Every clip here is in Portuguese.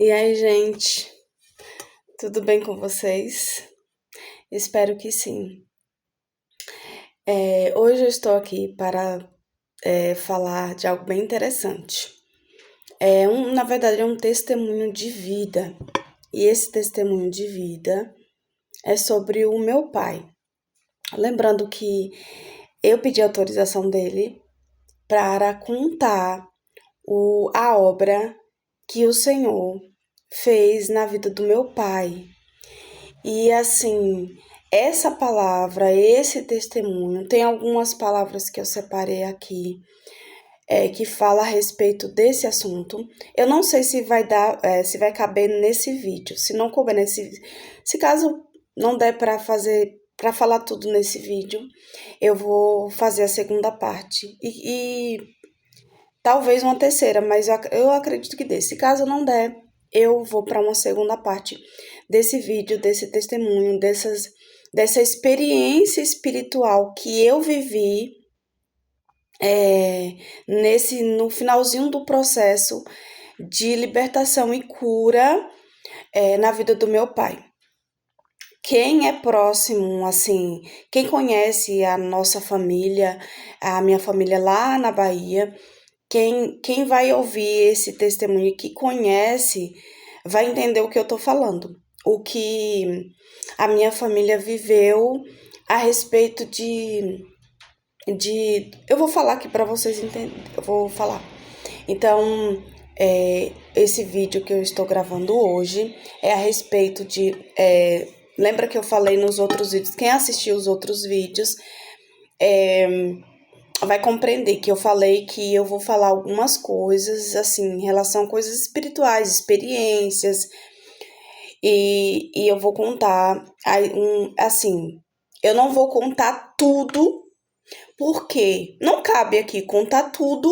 E aí, gente, tudo bem com vocês? Espero que sim. Hoje eu estou aqui para falar de algo bem interessante. Na verdade, é um testemunho de vida. E esse testemunho de vida é sobre o meu pai. Lembrando que eu pedi autorização dele para contar a obra que o Senhor fez na vida do meu pai. E assim, essa palavra, esse testemunho, tem algumas palavras que eu separei aqui, que fala a respeito desse assunto. Eu não sei se vai dar, se vai caber nesse vídeo. Se não couber se caso não der para falar tudo nesse vídeo, eu vou fazer a segunda parte e talvez uma terceira, mas eu acredito que dê. Se caso não der, eu vou para uma segunda parte desse vídeo, desse testemunho, dessa experiência espiritual que eu vivi no finalzinho do processo de libertação e cura na vida do meu pai. Quem é próximo, assim, quem conhece a nossa família, a minha família lá na Bahia, quem vai ouvir esse testemunho que conhece, vai entender o que eu tô falando. O que a minha família viveu a respeito eu vou falar aqui para vocês entenderem. Eu vou falar. Então, esse vídeo que eu estou gravando hoje é a respeito de. Lembra que eu falei nos outros vídeos? Quem assistiu os outros vídeos vai compreender que eu falei que eu vou falar algumas coisas, assim, em relação a coisas espirituais, experiências, e eu vou contar, assim, eu não vou contar tudo, porque não cabe aqui contar tudo,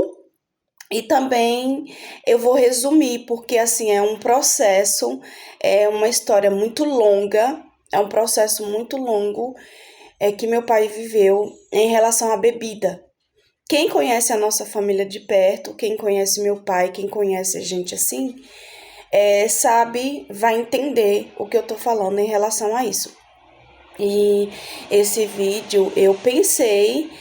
e também eu vou resumir, porque, assim, é um processo, é uma história muito longa, é um processo muito longo, que meu pai viveu em relação à bebida. Quem conhece a nossa família de perto, quem conhece meu pai, quem conhece a gente assim, sabe, vai entender o que eu tô falando em relação a isso. E esse vídeo eu pensei,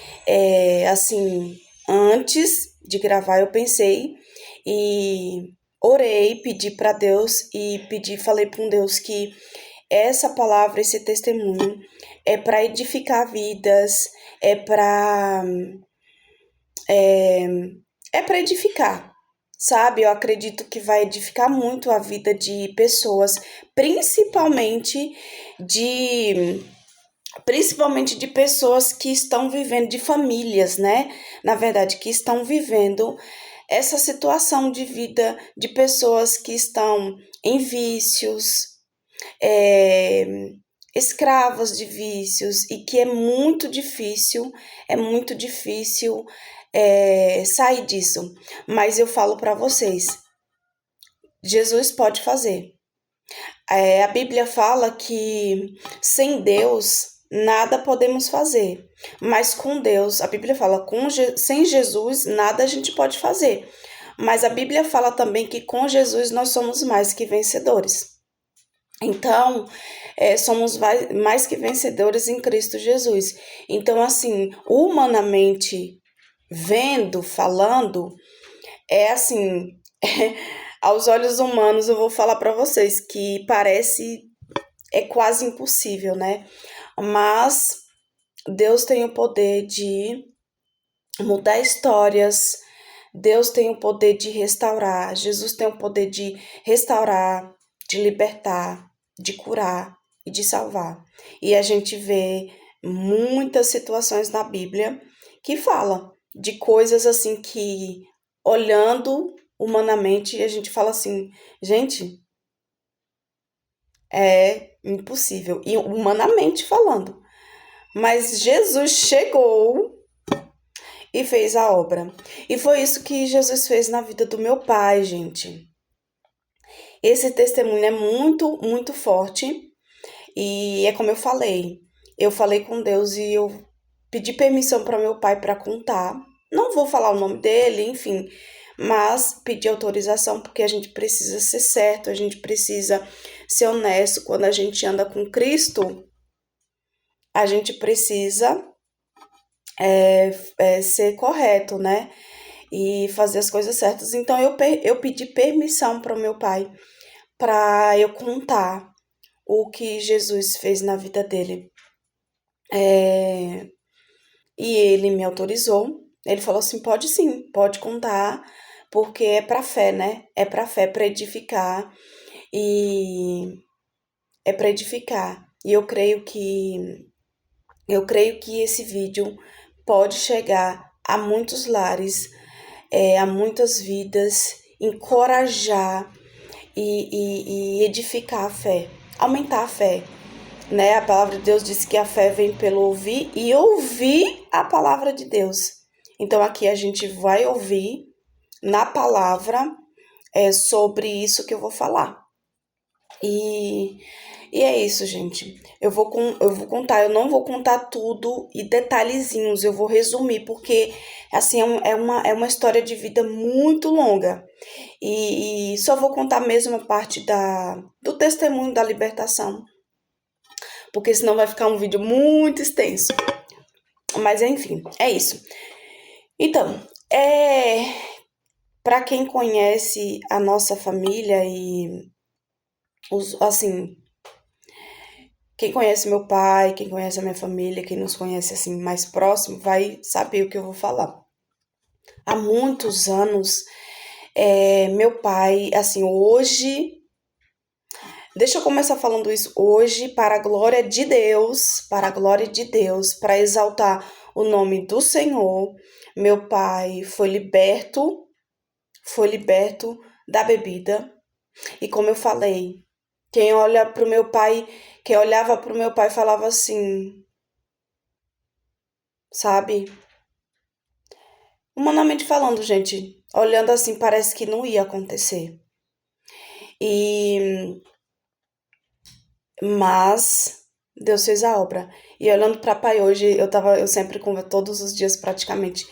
assim, antes de gravar, eu pensei e orei, pedi para Deus e falei com Deus que essa palavra, esse testemunho é para edificar vidas, é para edificar, sabe? Eu acredito que vai edificar muito a vida de pessoas, principalmente de pessoas que estão vivendo, de famílias, né? Na verdade, que estão vivendo essa situação de vida de pessoas que estão em vícios, é, escravas de vícios, e que é muito difícil sair disso. Mas eu falo para vocês, Jesus pode fazer. A Bíblia fala que sem Deus nada podemos fazer, mas com Deus, a Bíblia fala, sem Jesus nada a gente pode fazer. Mas a Bíblia fala também que com Jesus nós somos mais que vencedores. Então, somos mais que vencedores em Cristo Jesus. Então, assim, humanamente vendo, falando, é assim, aos olhos humanos eu vou falar para vocês que é quase impossível, né? Mas Deus tem o poder de mudar histórias, Deus tem o poder de restaurar, Jesus tem o poder de restaurar, de libertar, de curar e de salvar. E a gente vê muitas situações na Bíblia que fala de coisas assim que, olhando humanamente, a gente fala assim, gente, é impossível, e humanamente falando. Mas Jesus chegou e fez a obra. E foi isso que Jesus fez na vida do meu pai, gente. Esse testemunho é muito, muito forte. E é como eu falei com Deus e eu pedi permissão para meu pai para contar. Não vou falar o nome dele, enfim, mas pedir autorização porque a gente precisa ser certo, a gente precisa ser honesto. Quando a gente anda com Cristo, a gente precisa ser correto, né? E fazer as coisas certas. Então eu pedi permissão para o meu pai para eu contar o que Jesus fez na vida dele. E ele me autorizou. Ele falou assim: pode sim, pode contar, porque é para fé, né? É para fé, para edificar. E é para edificar. E eu creio que esse vídeo pode chegar a muitos lares, a muitas vidas, encorajar e edificar a fé, aumentar a fé, né? A palavra de Deus diz que a fé vem pelo ouvir e ouvir a palavra de Deus. Então aqui a gente vai ouvir na palavra sobre isso que eu vou falar. E é isso, gente. Eu vou contar, eu não vou contar tudo e detalhezinhos, eu vou resumir, porque assim é uma história de vida muito longa. E só vou contar mesmo a parte do testemunho da libertação, porque senão vai ficar um vídeo muito extenso. Mas enfim, é isso. Então, para quem conhece a nossa família e assim, quem conhece meu pai, quem conhece a minha família, quem nos conhece assim mais próximo, vai saber o que eu vou falar. Há muitos anos, meu pai, assim, hoje, deixa eu começar falando isso hoje, para a glória de Deus, para exaltar o nome do Senhor. Meu pai foi liberto da bebida. E como eu falei, quem olhava pro meu pai falava assim, sabe? Humanamente falando, gente, olhando assim, parece que não ia acontecer. Mas Deus fez a obra. E olhando para pai hoje, eu sempre todos os dias praticamente,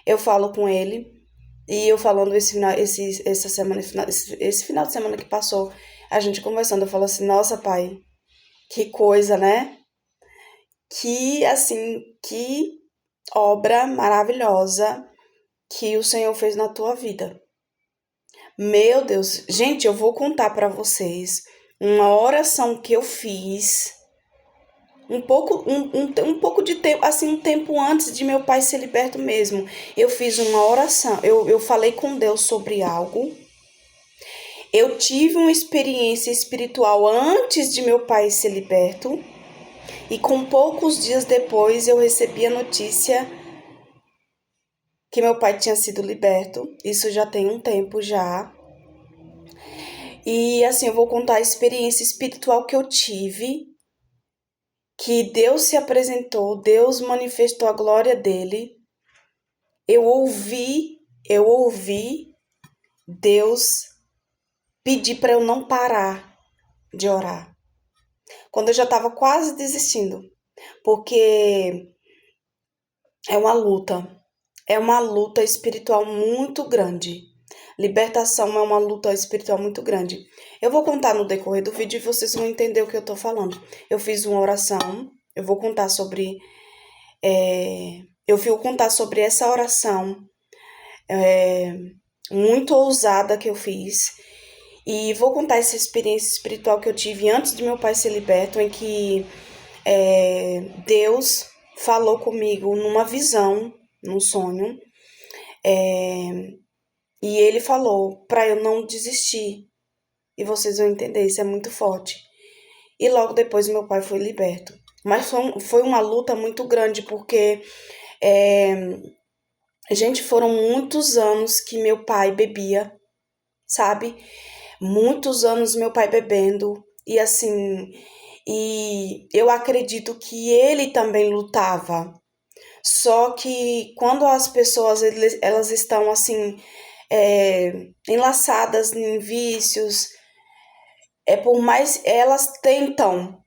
eu falo com ele e eu falando essa semana, esse final de semana que passou, a gente conversando, eu falo assim, nossa pai, que coisa, né? Que assim, que obra maravilhosa que o Senhor fez na tua vida. Meu Deus, gente, eu vou contar para vocês uma oração que eu fiz um pouco de tempo, assim, um tempo antes de meu pai ser liberto mesmo. Eu fiz uma oração, eu falei com Deus sobre algo. Eu tive uma experiência espiritual antes de meu pai ser liberto. E com poucos dias depois eu recebi a notícia que meu pai tinha sido liberto. Isso já tem um tempo já. E assim, eu vou contar a experiência espiritual que eu tive, que Deus se apresentou, Deus manifestou a glória dele. Eu ouvi Deus pedir para eu não parar de orar. Quando eu já estava quase desistindo, porque é uma luta espiritual muito grande. Libertação é uma luta espiritual muito grande. Eu vou contar no decorrer do vídeo e vocês vão entender o que eu tô falando. Eu fiz uma oração, eu vou contar sobre. Eu vou contar sobre essa oração muito ousada que eu fiz. E vou contar essa experiência espiritual que eu tive antes de meu pai ser liberto, em que Deus falou comigo numa visão, num sonho. E ele falou para eu não desistir. E vocês vão entender, isso é muito forte. E logo depois meu pai foi liberto. Mas foi uma luta muito grande, porque, gente, foram muitos anos que meu pai bebia, sabe? Muitos anos meu pai bebendo. E assim, e eu acredito que ele também lutava. Só que quando as pessoas elas estão assim, enlaçadas em vícios, por mais elas tentam,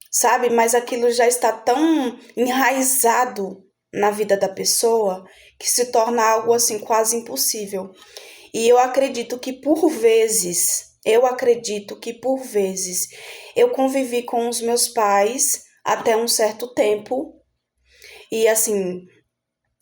sabe? Mas aquilo já está tão enraizado, na vida da pessoa que se torna algo assim quase impossível. E eu acredito que por vezes eu convivi com os meus pais até um certo tempo e assim,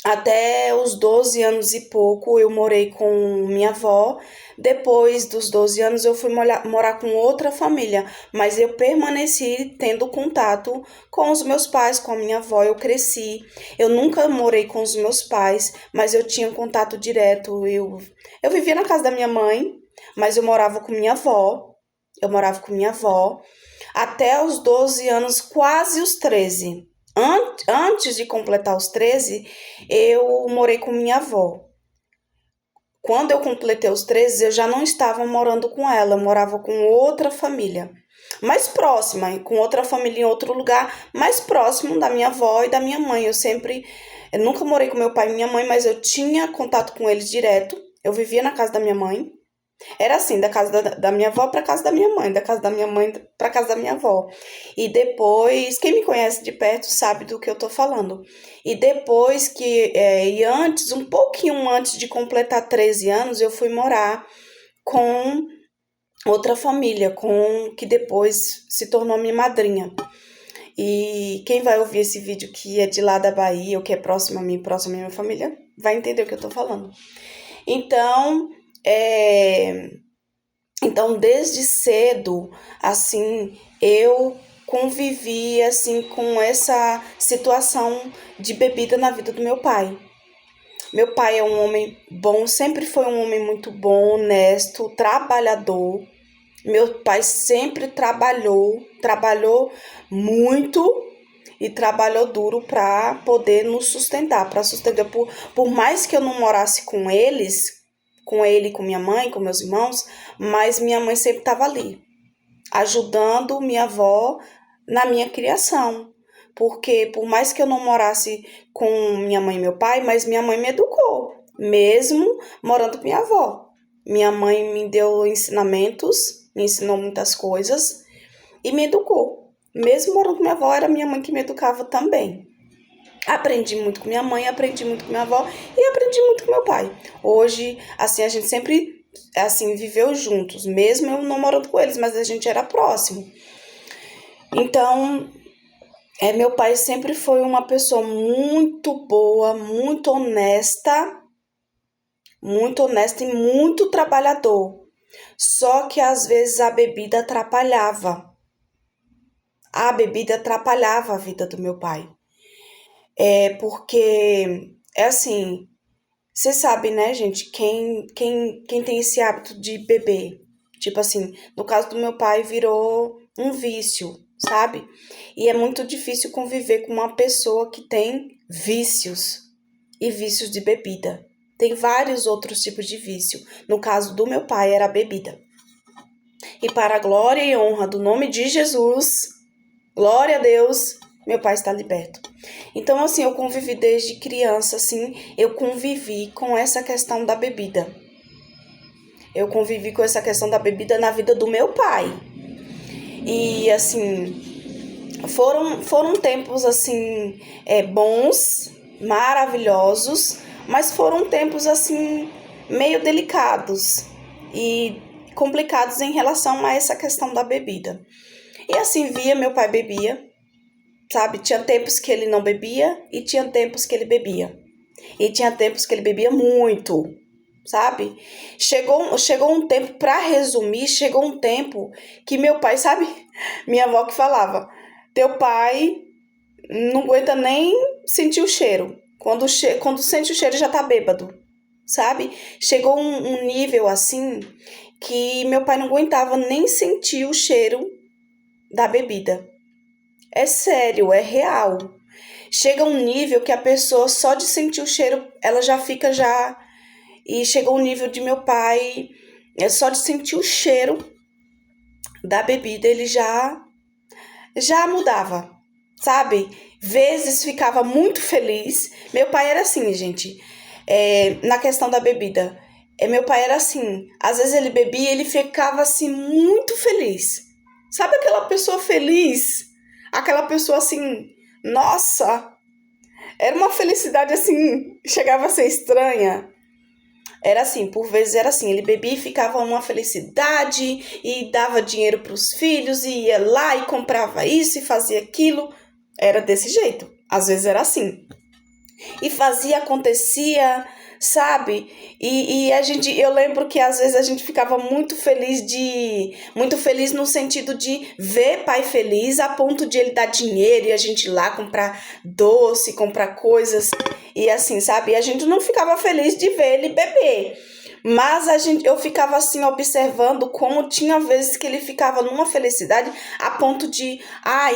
até os 12 anos e pouco eu morei com minha avó. Depois dos 12 anos eu fui morar com outra família, mas eu permaneci tendo contato com os meus pais, com a minha avó. Eu cresci. Eu nunca morei com os meus pais, mas eu tinha contato direto. Eu vivia na casa da minha mãe, mas eu morava com minha avó. Eu morava com minha avó até os 12 anos, quase os 13. Antes de completar os 13, eu morei com minha avó. Quando eu completei os 13, eu já não estava morando com ela, eu morava com outra família. Mais próxima, com outra família em outro lugar, mais próximo da minha avó e da minha mãe. Eu nunca morei com meu pai e minha mãe, mas eu tinha contato com eles direto. Eu vivia na casa da minha mãe. Era assim, da casa da minha avó para casa da minha mãe, da casa da minha mãe para casa da minha avó. E depois, quem me conhece de perto sabe do que eu tô falando. E depois e antes, um pouquinho antes de completar 13 anos, eu fui morar com outra família, com que depois se tornou minha madrinha. E quem vai ouvir esse vídeo que é de lá da Bahia, ou que é próximo a mim, próximo à minha família, vai entender o que eu tô falando. Então, é, então, desde cedo, assim, eu convivi, assim, com essa situação de bebida na vida do meu pai. Meu pai é um homem bom, sempre foi um homem muito bom, honesto, trabalhador. Meu pai sempre trabalhou muito e trabalhou duro para poder nos sustentar, para sustentar. Por mais que eu não morasse com eles, com ele, com minha mãe, com meus irmãos, mas minha mãe sempre estava ali, ajudando minha avó na minha criação. Porque por mais que eu não morasse com minha mãe e meu pai, mas minha mãe me educou, mesmo morando com minha avó. Minha mãe me deu ensinamentos, me ensinou muitas coisas e me educou. Mesmo morando com minha avó, era minha mãe que me educava também. Aprendi muito com minha mãe, aprendi muito com minha avó e aprendi muito com meu pai. Hoje, assim, a gente sempre, assim, viveu juntos, mesmo eu não morando com eles, mas a gente era próximo. Então, meu pai sempre foi uma pessoa muito boa, muito honesta e muito trabalhador. Só que às vezes a bebida atrapalhava. A bebida atrapalhava a vida do meu pai. Porque, é assim, você sabe, né, gente, quem tem esse hábito de beber. Tipo assim, no caso do meu pai, virou um vício, sabe? E é muito difícil conviver com uma pessoa que tem vícios e vícios de bebida. Tem vários outros tipos de vício. No caso do meu pai, era a bebida. E para a glória e honra do nome de Jesus, glória a Deus, meu pai está liberto. Então, assim, eu convivi desde criança, assim, eu convivi com essa questão da bebida. Eu convivi com essa questão da bebida na vida do meu pai. E, assim, foram tempos, assim, bons, maravilhosos, mas foram tempos, assim, meio delicados e complicados em relação a essa questão da bebida. E, assim, meu pai bebia, sabe? Tinha tempos que ele não bebia e tinha tempos que ele bebia. E tinha tempos que ele bebia muito, sabe? Chegou um tempo, para resumir, chegou um tempo que meu pai, sabe? Minha avó que falava, teu pai não aguenta nem sentir o cheiro. Quando sente o cheiro já tá bêbado, sabe? Chegou um nível assim que meu pai não aguentava nem sentir o cheiro da bebida. É sério, é real. Chega um nível que a pessoa, só de sentir o cheiro, ela já fica já... E chegou um nível de meu pai, só de sentir o cheiro da bebida, ele já mudava, sabe? Vezes ficava muito feliz. Meu pai era assim, gente, na questão da bebida. Meu pai era assim, às vezes ele bebia e ele ficava assim muito feliz. Sabe aquela pessoa feliz? Aquela pessoa assim, nossa, Era uma felicidade assim, chegava a ser estranha. Era assim, por vezes era assim, ele bebia e ficava uma felicidade e dava dinheiro para os filhos e ia lá e comprava isso e fazia aquilo. Era desse jeito. Às vezes era assim. E fazia, acontecia, sabe? E eu lembro que às vezes a gente ficava muito feliz no sentido de ver pai feliz a ponto de ele dar dinheiro e a gente ir lá comprar doce, comprar coisas e assim, sabe? E a gente não ficava feliz de ver ele beber. Mas eu ficava assim observando como tinha vezes que ele ficava numa felicidade a ponto de,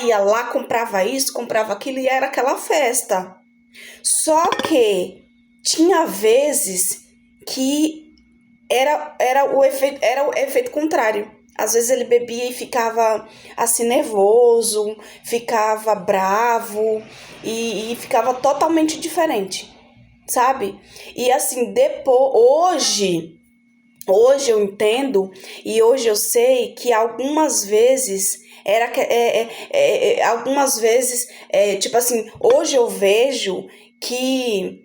ia lá, comprava isso, comprava aquilo e era aquela festa. Só que tinha vezes que era o efeito contrário. Às vezes ele bebia e ficava assim nervoso, ficava bravo e ficava totalmente diferente, sabe? E assim, hoje eu entendo e hoje eu sei que algumas vezes algumas vezes tipo assim, hoje eu vejo que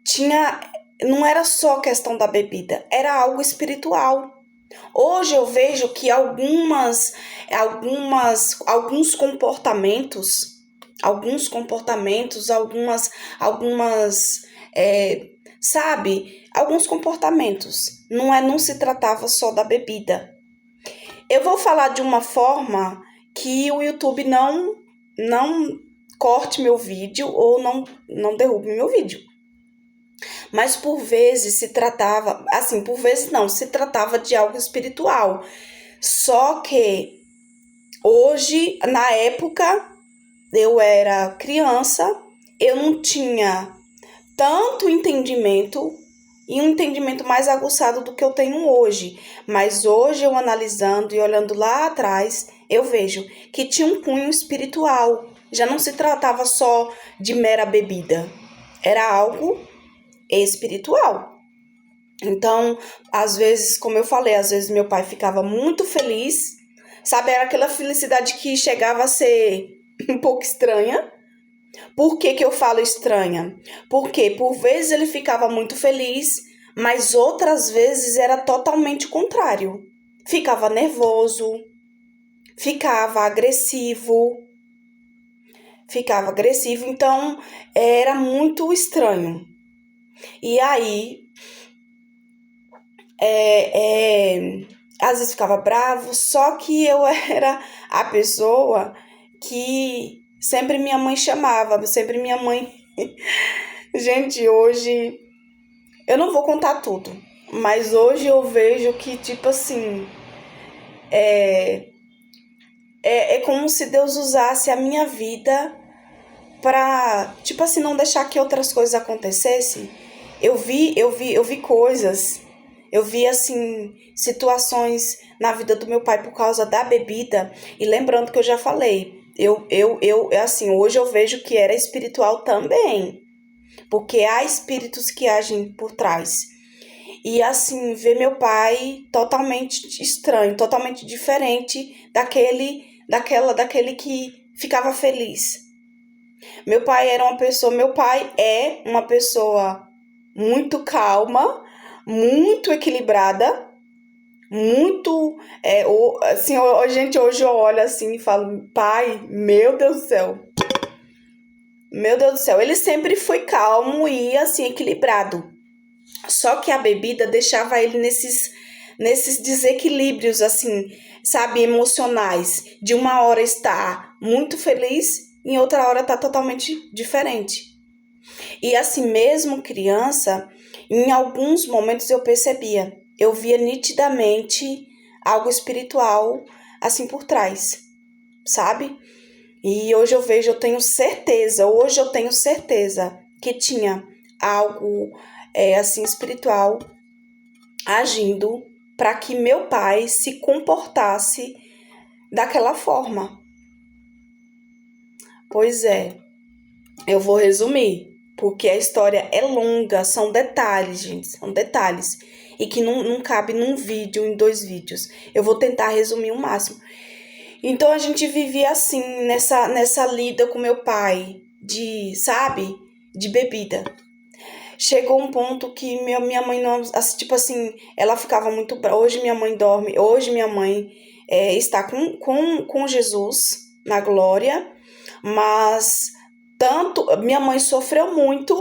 tinha não era só questão da bebida, era algo espiritual. Hoje eu vejo que alguns comportamentos, algumas, sabe, alguns comportamentos. Não se tratava só da bebida. Eu vou falar de uma forma que o YouTube não corte meu vídeo ou não derrube meu vídeo. Mas por vezes se tratava, assim, por vezes não, se tratava de algo espiritual. Só que hoje, na época, eu era criança, eu não tinha tanto entendimento e um entendimento mais aguçado do que eu tenho hoje. Mas hoje, eu analisando e olhando lá atrás, eu vejo que tinha um cunho espiritual. Já não se tratava só de mera bebida. Era algo espiritual. Então, às vezes, como eu falei, às vezes meu pai ficava muito feliz, sabe? Era aquela felicidade que chegava a ser um pouco estranha. Por que que eu falo estranha? Porque por vezes ele ficava muito feliz, mas outras vezes era totalmente contrário. Ficava nervoso, ficava agressivo, então era muito estranho. E aí, às vezes ficava bravo, só que eu era a pessoa que sempre minha mãe chamava, sempre minha mãe. Gente, hoje eu não vou contar tudo, mas hoje eu vejo que, tipo assim, é como se Deus usasse a minha vida pra, tipo assim, não deixar que outras coisas acontecessem. Eu vi coisas, eu vi, assim, situações na vida do meu pai por causa da bebida, e lembrando que eu já falei, assim, hoje eu vejo que era espiritual também, porque há espíritos que agem por trás. E assim, ver meu pai totalmente estranho, totalmente diferente daquele que ficava feliz. Meu pai é uma pessoa muito calma, muito equilibrada, muito, assim, gente, hoje eu olho assim e falo, pai, meu Deus do céu, ele sempre foi calmo e assim, equilibrado. Só que a bebida deixava ele nesses desequilíbrios, assim, sabe, emocionais. De uma hora estar muito feliz, em outra hora tá totalmente diferente. E assim, mesmo criança, em alguns momentos eu percebia, eu via nitidamente algo espiritual assim por trás, sabe? E hoje eu tenho certeza que tinha algo assim espiritual agindo para que meu pai se comportasse daquela forma. Pois é, eu vou resumir, porque a história é longa, são detalhes, gente, são detalhes, e que não cabe num vídeo, em 2 vídeos. Eu vou tentar resumir o máximo. Então a gente vivia assim, nessa lida com meu pai, sabe? de bebida. Chegou um ponto que minha mãe não, assim, tipo assim, ela ficava muito brava. Hoje minha mãe dorme, hoje minha mãe está com Jesus na glória, mas tanto minha mãe sofreu muito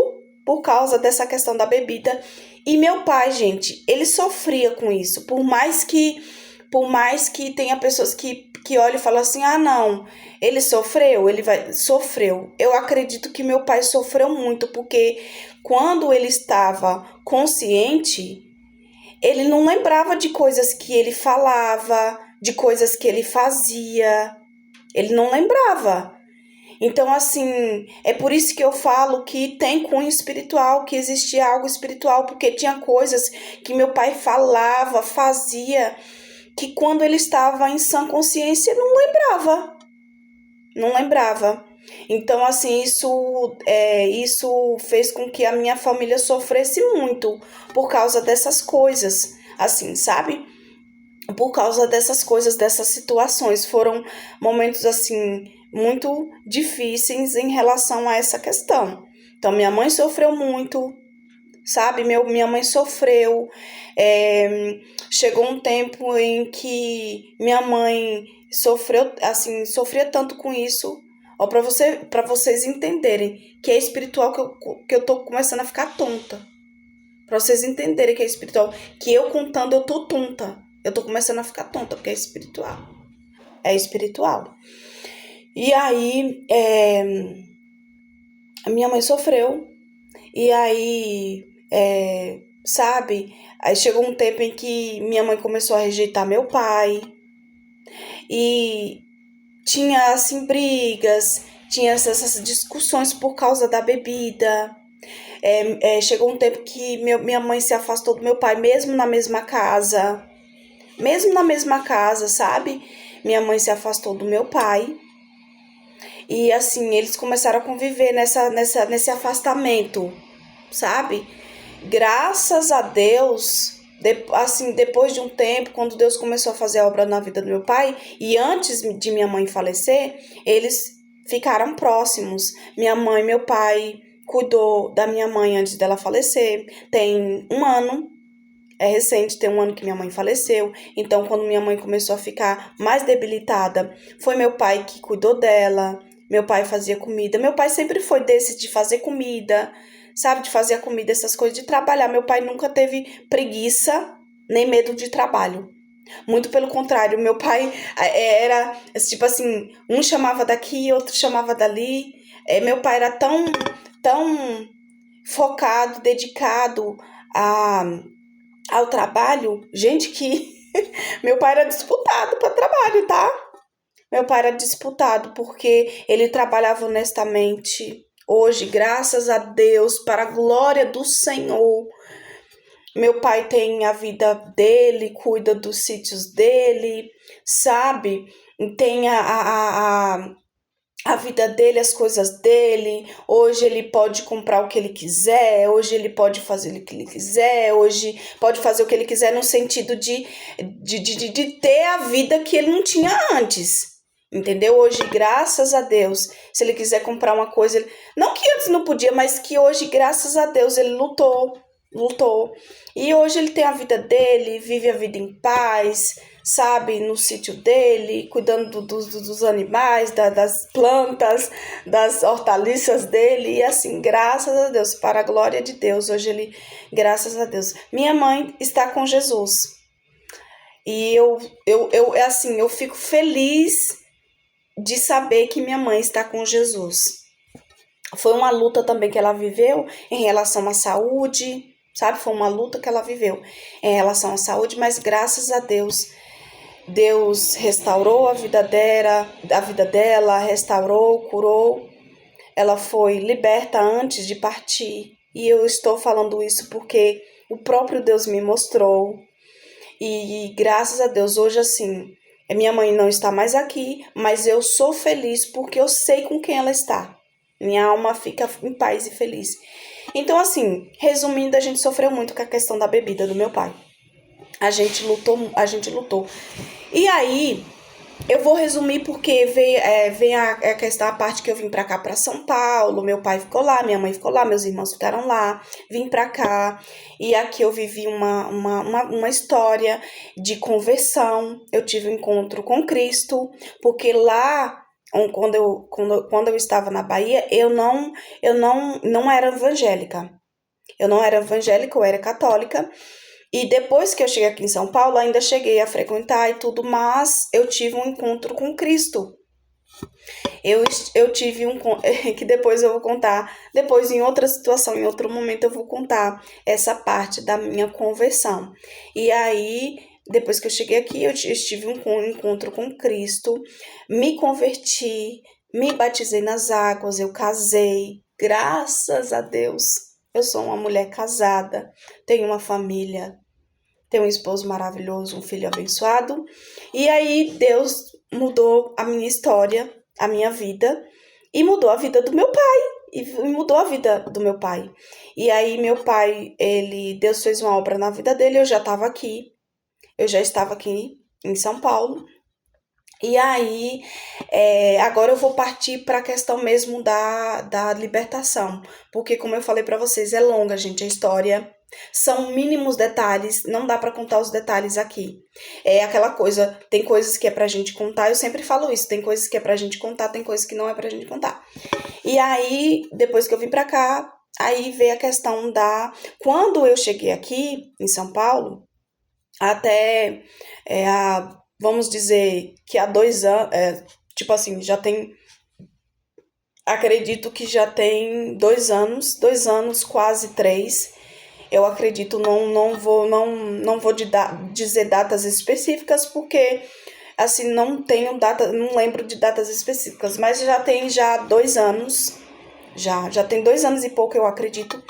por causa dessa questão da bebida. E meu pai, gente, ele sofria com isso. Por mais que tenha pessoas que olham e falam assim, ah, não, ele sofreu, sofreu. Eu acredito que meu pai sofreu muito, porque quando ele estava consciente, ele não lembrava de coisas que ele falava, de coisas que ele fazia. Ele não lembrava. Então, assim, é por isso que eu falo que tem cunho espiritual, que existia algo espiritual, porque tinha coisas que meu pai falava, fazia, que quando ele estava em sã consciência, não lembrava. Não lembrava. Então, assim, isso fez com que a minha família sofresse muito por causa dessas coisas, assim, sabe? Por causa dessas coisas, dessas situações. Foram momentos, assim, muito difíceis em relação a essa questão. Então, minha mãe sofreu muito, sabe? Minha mãe sofreu. Chegou um tempo em que minha mãe sofreu, assim, sofria tanto com isso. Ó, para vocês entenderem que é espiritual, que eu tô começando a ficar tonta. Pra vocês entenderem que é espiritual. Que eu contando, eu tô tonta. Eu tô começando a ficar tonta, porque é espiritual. É espiritual. E aí, a minha mãe sofreu. E aí, sabe? Aí chegou um tempo em que minha mãe começou a rejeitar meu pai. E tinha, assim, brigas. Tinha essas discussões por causa da bebida. Chegou um tempo que minha mãe se afastou do meu pai, mesmo na mesma casa. Mesmo na mesma casa, sabe? Minha mãe se afastou do meu pai. E assim, eles começaram a conviver nesse afastamento, sabe? Graças a Deus, assim, depois de um tempo, quando Deus começou a fazer a obra na vida do meu pai, e antes de minha mãe falecer, eles ficaram próximos. Minha mãe e meu pai cuidou da minha mãe antes dela falecer. Tem um ano. É recente, tem um ano que minha mãe faleceu. Então, quando minha mãe começou a ficar mais debilitada, foi meu pai que cuidou dela. Meu pai fazia comida. Meu pai sempre foi desse de fazer comida, sabe? De fazer a comida, essas coisas, de trabalhar. Meu pai nunca teve preguiça nem medo de trabalho. Muito pelo contrário, meu pai era tipo assim, um chamava daqui, outro chamava dali. Meu pai era tão focado, dedicado a ao trabalho, gente, que meu pai era disputado para trabalho, tá? Meu pai era disputado porque ele trabalhava honestamente. Hoje, graças a Deus, para a glória do Senhor, meu pai tem a vida dele, cuida dos sítios dele, sabe? Tem a vida dele, as coisas dele. Hoje ele pode comprar o que ele quiser, hoje ele pode fazer o que ele quiser, hoje pode fazer o que ele quiser no sentido de ter a vida que ele não tinha antes. Entendeu? Hoje, graças a Deus, se ele quiser comprar uma coisa, não que antes não podia, mas que hoje, graças a Deus, ele lutou. E hoje ele tem a vida dele, vive a vida em paz, sabe, no sítio dele, cuidando dos animais, das plantas, das hortaliças dele, e assim, graças a Deus, para a glória de Deus, hoje ele, graças a Deus. Minha mãe está com Jesus, e eu fico feliz de saber que minha mãe está com Jesus. Foi uma luta também que ela viveu em relação à saúde, sabe? Foi uma luta que ela viveu em relação à saúde, mas graças a Deus, Deus restaurou a vida dela, restaurou, curou. Ela foi liberta antes de partir. E eu estou falando isso porque o próprio Deus me mostrou. E graças a Deus, hoje assim, minha mãe não está mais aqui, mas eu sou feliz porque eu sei com quem ela está. Minha alma fica em paz e feliz. Então, assim, resumindo, a gente sofreu muito com a questão da bebida do meu pai. A gente lutou. E aí, Eu vou resumir porque vem a questão, a parte que eu vim pra cá, pra São Paulo. Meu pai ficou lá, minha mãe ficou lá, meus irmãos ficaram lá. Vim pra cá e aqui eu vivi uma história de conversão. Eu tive um encontro com Cristo, porque lá, quando eu estava na Bahia, eu não era evangélica. Eu não era evangélica, eu era católica. E depois que eu cheguei aqui em São Paulo, ainda cheguei a frequentar e tudo, mas eu tive um encontro com Cristo. Eu, eu tive que depois eu vou contar, depois em outra situação, em outro momento eu vou contar essa parte da minha conversão. E aí, depois que eu cheguei aqui, eu tive um encontro com Cristo, me converti, me batizei nas águas, eu casei, graças a Deus. Eu sou uma mulher casada, tenho uma família, tenho um esposo maravilhoso, um filho abençoado. E aí Deus mudou a minha história, a minha vida, e mudou a vida do meu pai. E mudou a vida do meu pai. E aí meu pai, Deus fez uma obra na vida dele, eu já estava aqui em São Paulo. E aí, agora eu vou partir para a questão mesmo da libertação, porque como eu falei para vocês, é longa, gente, a história. São mínimos detalhes, não dá para contar os detalhes aqui. É aquela coisa, tem coisas que é pra gente contar, eu sempre falo isso, tem coisas que é pra gente contar, tem coisas que não é pra gente contar. E aí, depois que eu vim pra cá, aí veio a questão quando eu cheguei aqui em São Paulo, até vamos dizer que há 2 anos, tipo assim, já tem, acredito que já tem 2 anos, quase 3. Eu acredito, não vou dizer datas específicas, porque assim, não tenho data, não lembro de datas específicas, mas já tem 2 anos, já tem 2 anos e pouco, eu acredito,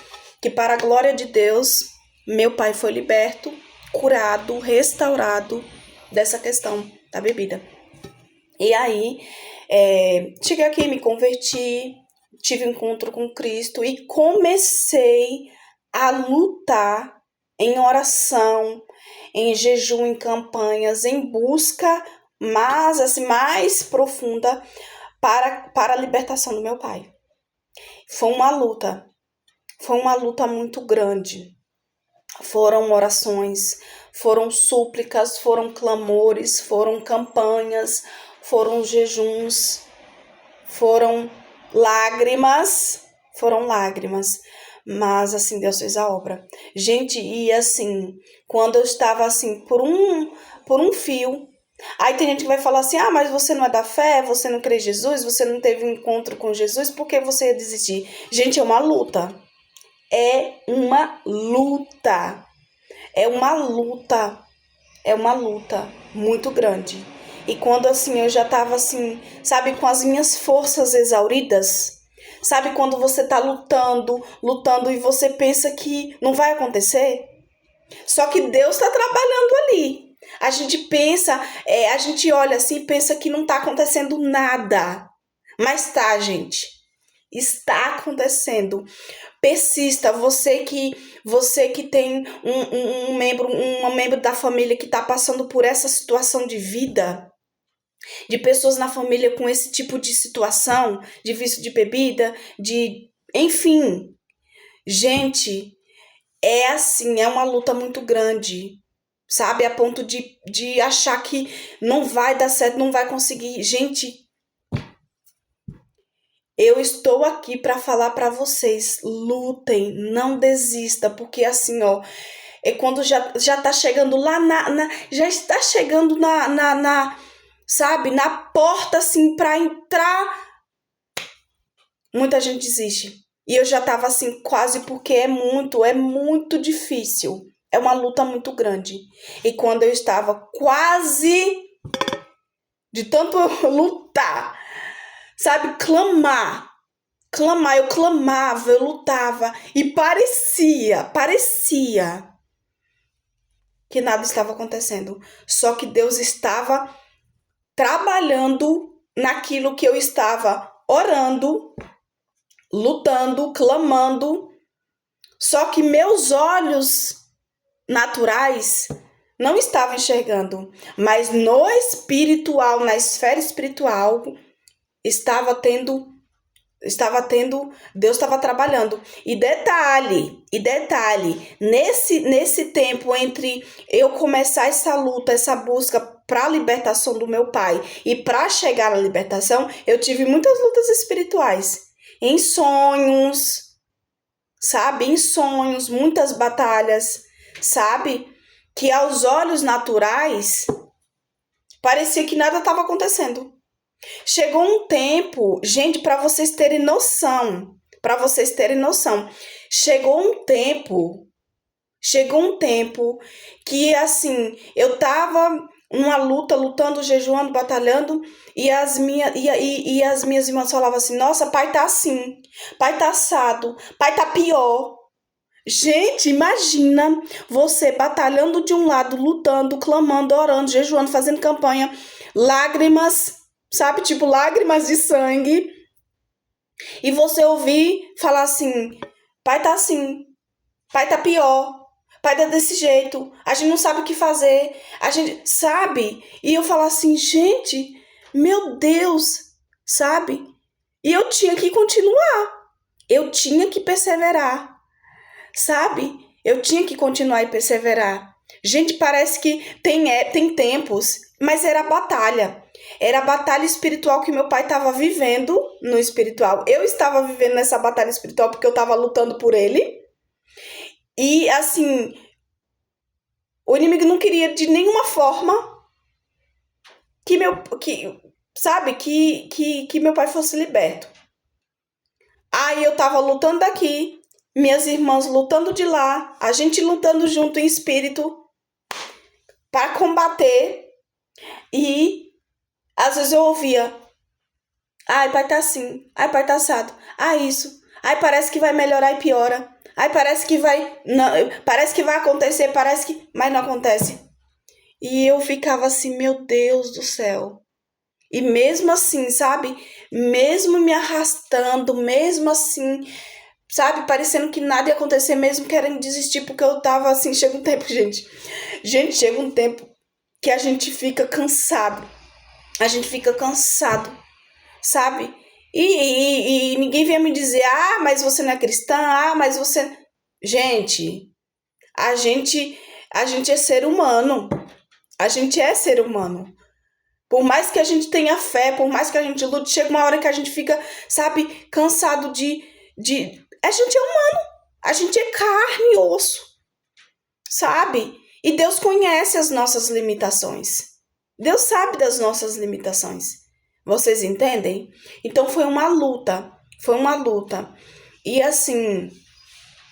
que para a glória de Deus, meu pai foi liberto, curado, restaurado dessa questão da bebida. E aí, cheguei aqui, me converti, tive um encontro com Cristo e comecei a lutar em oração, em jejum, em campanhas, em busca mais profunda para a libertação do meu pai. Foi uma luta muito grande. Foram orações, foram súplicas, foram clamores, foram campanhas, foram jejuns, foram lágrimas, mas assim Deus fez a obra. Gente, e assim, quando eu estava assim por um fio, aí tem gente que vai falar assim: "Ah, mas você não é da fé, você não crê em Jesus, você não teve um encontro com Jesus, por que você ia desistir?" Gente, é uma luta. É uma luta. É uma luta. É uma luta muito grande. E quando assim eu já tava assim, sabe, com as minhas forças exauridas, sabe quando você tá lutando e você pensa que não vai acontecer? Só que Deus tá trabalhando ali. A gente pensa, a gente olha assim e pensa que não tá acontecendo nada. Mas tá, gente. Está acontecendo. Persista, você que tem um membro da família que está passando por essa situação de vida, de pessoas na família com esse tipo de situação, de vício de bebida, enfim, gente, é assim, é uma luta muito grande, sabe? A ponto de achar que não vai dar certo, não vai conseguir. Gente, eu estou aqui para falar para vocês, lutem, não desista, porque assim, ó, é quando já tá chegando lá já está chegando sabe, na porta assim para entrar, muita gente desiste. E eu já tava assim quase, porque é muito difícil. É uma luta muito grande. E quando eu estava quase, de tanto eu lutar, sabe, eu clamava, eu lutava e parecia que nada estava acontecendo. Só que Deus estava trabalhando naquilo que eu estava orando, lutando, clamando. Só que meus olhos naturais não estava enxergando, mas no espiritual, na esfera espiritual, estava tendo, Deus estava trabalhando. E detalhe, nesse tempo entre eu começar essa luta, essa busca para a libertação do meu pai e para chegar à libertação, eu tive muitas lutas espirituais, em sonhos, sabe? Em sonhos, muitas batalhas, sabe? Que aos olhos naturais parecia que nada estava acontecendo. Chegou um tempo, gente, para vocês terem noção, chegou um tempo que assim, eu tava numa luta, lutando, jejuando, batalhando, e as minhas irmãs falavam assim: "Nossa, pai tá assim, pai tá assado, pai tá pior". Gente, imagina você batalhando de um lado, lutando, clamando, orando, jejuando, fazendo campanha, lágrimas, sabe? Tipo, lágrimas de sangue. E você ouvir falar assim: pai tá assim, pai tá pior, pai tá desse jeito, a gente não sabe o que fazer, a gente sabe? E eu falar assim: gente, meu Deus, sabe? E eu tinha que continuar, eu tinha que perseverar, sabe? Eu tinha que continuar e perseverar. Gente, parece que tem tempos, mas era batalha. Era a batalha espiritual que meu pai estava vivendo no espiritual. Eu estava vivendo nessa batalha espiritual porque eu estava lutando por ele. E, assim, o inimigo não queria de nenhuma forma que meu pai fosse liberto. Aí eu estava lutando daqui, minhas irmãs lutando de lá, a gente lutando junto em espírito para combater. E às vezes eu ouvia: ai, pai tá assim, ai, pai tá assado, ai, isso, ai, parece que vai melhorar e piora, ai, parece que vai, não, parece que vai acontecer, mas não acontece. E eu ficava assim: meu Deus do céu. E mesmo assim, sabe, mesmo me arrastando, mesmo assim, sabe, parecendo que nada ia acontecer, mesmo querendo desistir, porque eu tava assim, chega um tempo, chega um tempo que a gente fica cansado, sabe? E ninguém vem me dizer: ah, mas você não é cristã, ah, mas você... Gente, a gente, a gente é ser humano, a gente é ser humano. Por mais que a gente tenha fé, por mais que a gente lute, chega uma hora que a gente fica, sabe, cansado de... A gente é humano, a gente é carne e osso, sabe? E Deus conhece as nossas limitações. Deus sabe das nossas limitações. Vocês entendem? Então foi uma luta. E assim,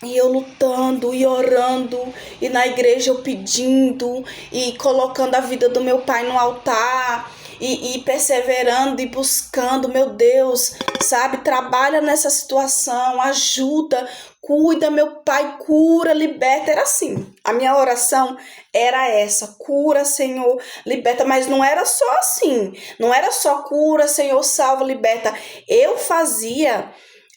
e eu lutando e orando, e na igreja eu pedindo, e colocando a vida do meu pai no altar, e perseverando e buscando. Meu Deus, sabe? Trabalha nessa situação, ajuda, cuida, meu pai, cura, liberta. Era assim, a minha oração era essa: cura, Senhor, liberta. Mas não era só assim, não era só cura, Senhor, salva, liberta. Eu fazia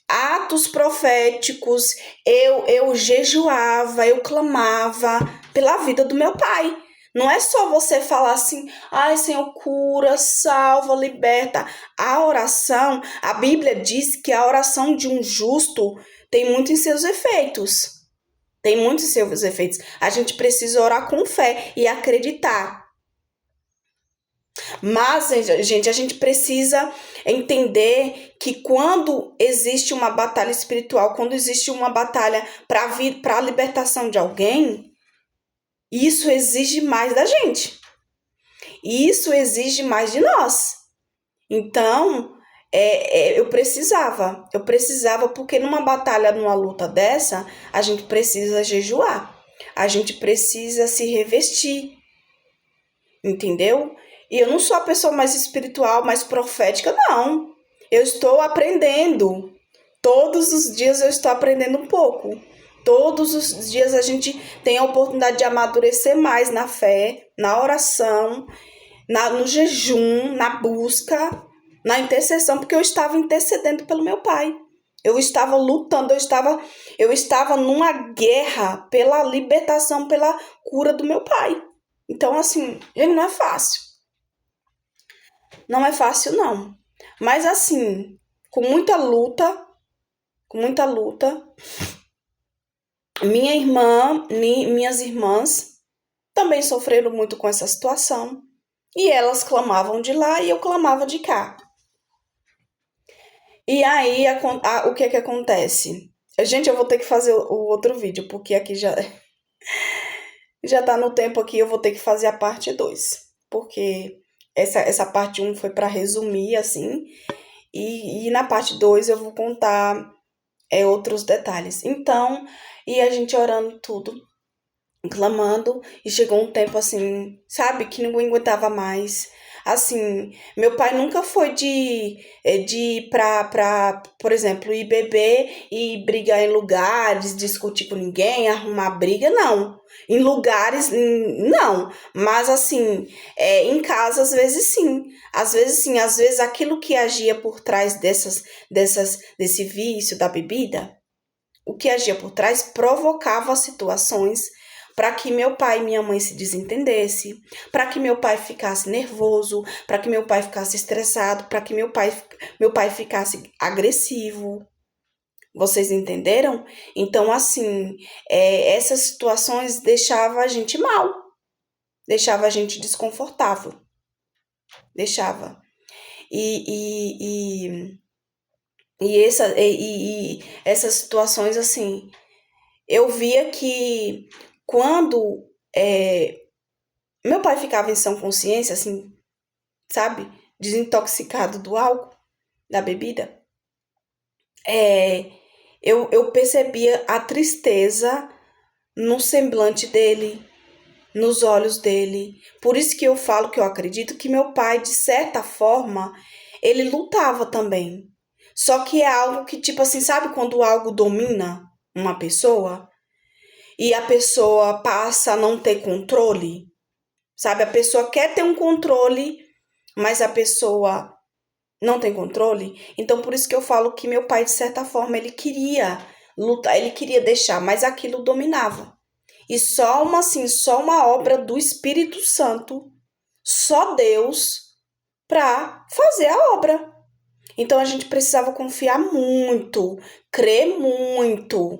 atos proféticos, eu jejuava, eu clamava pela vida do meu pai. Não é só você falar assim: ai, Senhor, cura, salva, liberta. A oração, a Bíblia diz que a oração de um justo tem muito em seus efeitos. Tem muitos em seus efeitos. A gente precisa orar com fé e acreditar. Mas, gente, a gente precisa entender que quando existe uma batalha espiritual, quando existe uma batalha para a libertação de alguém, isso exige mais da gente. Isso exige mais de nós. Então, eu precisava, porque numa batalha, numa luta dessa, a gente precisa jejuar, a gente precisa se revestir, entendeu? E eu não sou a pessoa mais espiritual, mais profética, não. Eu estou aprendendo. Todos os dias eu estou aprendendo um pouco. Todos os dias a gente tem a oportunidade de amadurecer mais na fé, na oração, no jejum, na busca, na intercessão, porque eu estava intercedendo pelo meu pai. Eu estava lutando, eu estava numa guerra pela libertação, pela cura do meu pai. Então, assim, gente, não é fácil. Não é fácil, não. Mas, assim, com muita luta, com muita luta, minhas irmãs também sofreram muito com essa situação. E elas clamavam de lá e eu clamava de cá. E aí, o que é que acontece? Gente, eu vou ter que fazer o outro vídeo, porque aqui já tá no tempo aqui, eu vou ter que fazer a parte 2. Porque essa parte um foi para resumir, assim, e na parte 2 eu vou contar outros detalhes. Então, e a gente orando tudo, clamando, e chegou um tempo assim, sabe, que não aguentava mais. Assim, meu pai nunca foi de ir por exemplo, ir beber e brigar em lugares, discutir com ninguém, arrumar briga, não. Em lugares, não. Mas assim, em casa, às vezes sim. Às vezes sim, às vezes aquilo que agia por trás desse vício da bebida, o que agia por trás provocava situações para que meu pai e minha mãe se desentendessem, para que meu pai ficasse nervoso, para que meu pai ficasse estressado, para que meu pai ficasse agressivo. Vocês entenderam? Então, assim, essas situações deixavam a gente mal, deixava a gente desconfortável, deixava. E, e, e essas situações, assim, eu via que quando meu pai ficava em sã consciência, assim, sabe? Desintoxicado do álcool, da bebida, eu percebia a tristeza no semblante dele, nos olhos dele. Por isso que eu falo que eu acredito que meu pai, de certa forma, ele lutava também. Só que é algo que, tipo assim, sabe quando algo domina uma pessoa e a pessoa passa a não ter controle? Sabe, a pessoa quer ter um controle, mas a pessoa não tem controle. Então, por isso que eu falo que meu pai, de certa forma, ele queria lutar, ele queria deixar, mas aquilo dominava. E só uma obra do Espírito Santo, só Deus, para fazer a obra. Então, a gente precisava confiar muito, crer muito,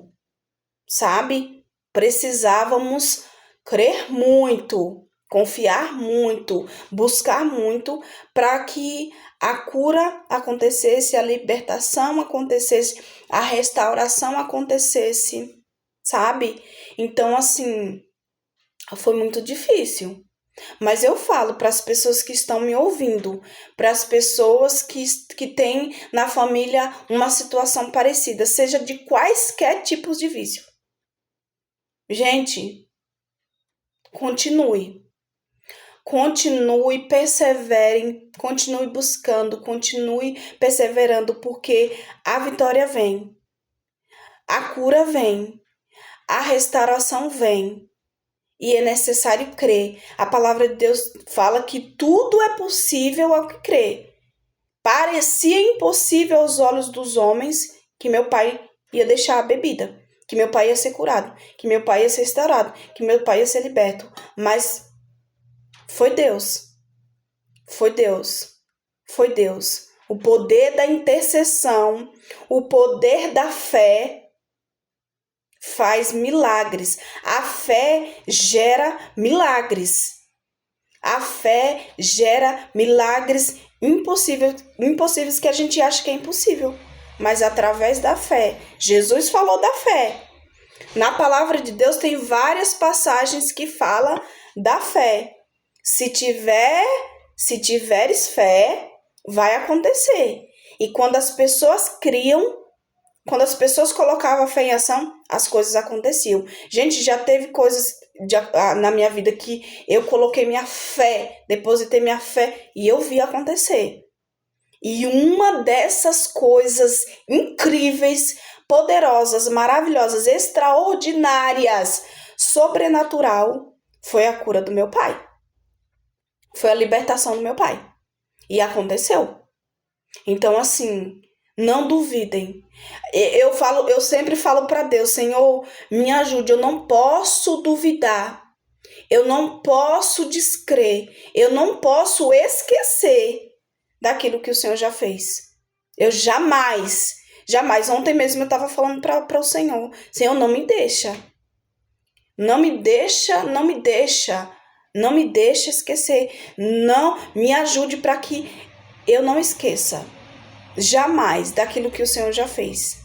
sabe? Precisávamos crer muito, confiar muito, buscar muito para que a cura acontecesse, a libertação acontecesse, a restauração acontecesse, sabe? Então, assim, foi muito difícil. Mas eu falo para as pessoas que estão me ouvindo, para as pessoas que têm na família uma situação parecida, seja de quaisquer tipos de vício. Gente, continue. Continue, perseverem, continue buscando, continue perseverando, porque a vitória vem, a cura vem, a restauração vem. E é necessário crer. A palavra de Deus fala que tudo é possível ao que crê. Parecia impossível aos olhos dos homens que meu pai ia deixar a bebida, que meu pai ia ser curado, que meu pai ia ser restaurado, que meu pai ia ser liberto. Mas foi Deus. Foi Deus. Foi Deus. O poder da intercessão, o poder da fé faz milagres. A fé gera milagres. A fé gera milagres impossíveis que a gente acha que é impossível. Mas através da fé. Jesus falou da fé. Na palavra de Deus tem várias passagens que falam da fé. Se tiveres fé, vai acontecer. E quando as pessoas criam, quando as pessoas colocavam a fé em ação, as coisas aconteciam. Gente, já teve coisas na minha vida que eu coloquei minha fé, depositei minha fé e eu vi acontecer. E uma dessas coisas incríveis, poderosas, maravilhosas, extraordinárias, sobrenatural, foi a cura do meu pai. Foi a libertação do meu pai. E aconteceu. Então, assim, não duvidem. Eu sempre falo para Deus, Senhor, me ajude, eu não posso duvidar. Eu não posso descrer, eu não posso esquecer daquilo que o Senhor já fez. Eu jamais, jamais. Ontem mesmo eu estava falando para o Senhor: Senhor, não me deixa. Não me deixa, não me deixa. Não me deixa esquecer. Não me ajude para que eu não esqueça jamais daquilo que o Senhor já fez.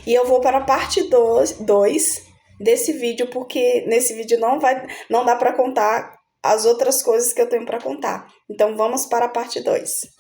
E eu vou para a parte 2 desse vídeo, porque nesse vídeo não dá para contar as outras coisas que eu tenho para contar. Então vamos para a parte 2.